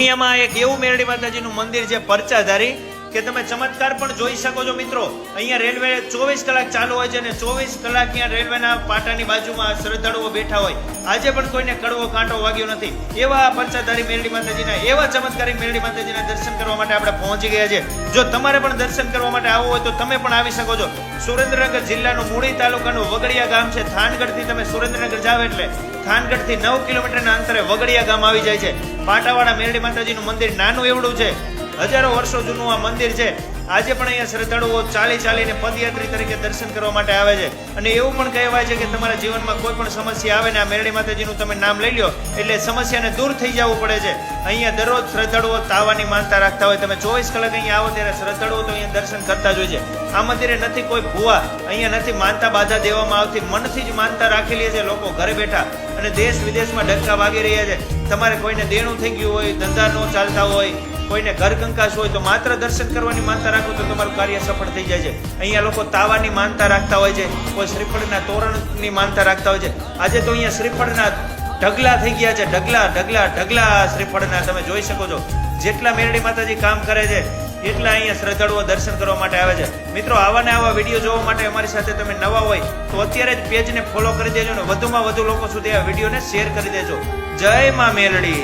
દુનિયામાં એક એવું મેરડી માતાજીનું મંદિર છે પરચાધારી કે તમે ચમત્કાર પણ જોઈ શકો છો મિત્રો. અહીંયા રેલવે 24 કલાક ચાલુ હોય છે અને 24 કલાક અહીંયા રેલવેના પાટાની બાજુમાં શ્રદ્ધાળુઓ બેઠા હોય. આજે પણ કોઈને કડવો કાંટો વાગ્યો નથી. એવા પરચાધારી મેરડી માતાજીના, એવા ચમત્કારી મેરડી માતાજીના દર્શન કરવા માટે આપણે પહોંચી ગયા છે. જો તમારે પણ દર્શન કરવા માટે આવવું હોય તો તમે પણ આવી શકો છો. સુરેન્દ્રનગર જિલ્લાનું મૂળી તાલુકાનું વગડિયા ગામ છે. થાનગઢથી તમે સુરેન્દ્રનગર જાવ એટલે થાનગઢથી 9 કિલોમીટરના અંતરે વગડિયા ગામ આવી જાય છે. પાટાવાળા મેરડી માતાજીનું મંદિર નાનું એવડું છે. હજારો વર્ષો જૂનું આ મંદિર છે. આજે પણ અહીંયા શ્રદ્ધાળુઓ ચાલીને પદયાત્રી તરીકે દર્શન કરવા માટે આવે છે. અને એવું પણ કહેવાય છે કે તમારા જીવનમાં કોઈ પણ સમસ્યા આવે ને આ મેરડી માતાજીનું તમે નામ લઈ લો એટલે સમસ્યાને દૂર થઈ જવું પડે છે. અહીંયા દરરોજ શ્રદ્ધાળુઓ તાવાની માનતા રાખતા હોય. તમે 24 કલાક અહીંયા આવો ત્યારે શ્રદ્ધાળુઓ તો અહીંયા દર્શન કરતા જ હોય છે. આ મંદિરે નથી કોઈ ભૂવા, અહીંયા નથી માનતા બાધા દેવામાં આવતી. મનથી જ માનતા રાખેલી છે લોકો ઘરે બેઠા, અને દેશ વિદેશમાં ડંકા વાગી રહ્યા છે. તમારે કોઈને દેણું થઈ ગયું હોય, ધંધા ન ચાલતા હોય, કોઈને ઘર કંકાસ હોય તો માત્ર દર્શન કરવાની માનતા રાખો તો તમારું કાર્ય સફળ થઈ જાય છે. અહીંયા લોકો તાવાની માનતા રાખતા હોય છે, કોઈ શ્રીફળના તોરણની માનતા રાખતા હોય છે. આજે તો અહીંયા શ્રીફળના ઢગલા થઈ ગયા છે. ઢગલા શ્રીફળના તમે જોઈ શકો છો. જેટલા મેરડી માતાજી કામ કરે છે એટલા અહીંયા શ્રદ્ધાળુઓ દર્શન કરવા માટે આવે છે. મિત્રો, આવા ને આવા વિડીયો જોવા માટે અમારી સાથે તમે નવા હોય તો અત્યારે જ પેજને ફોલો કરી દેજો ને વધુમાં વધુ લોકો સુધી આ વિડીયોને શેર કરી દેજો. જય માં મેરડી.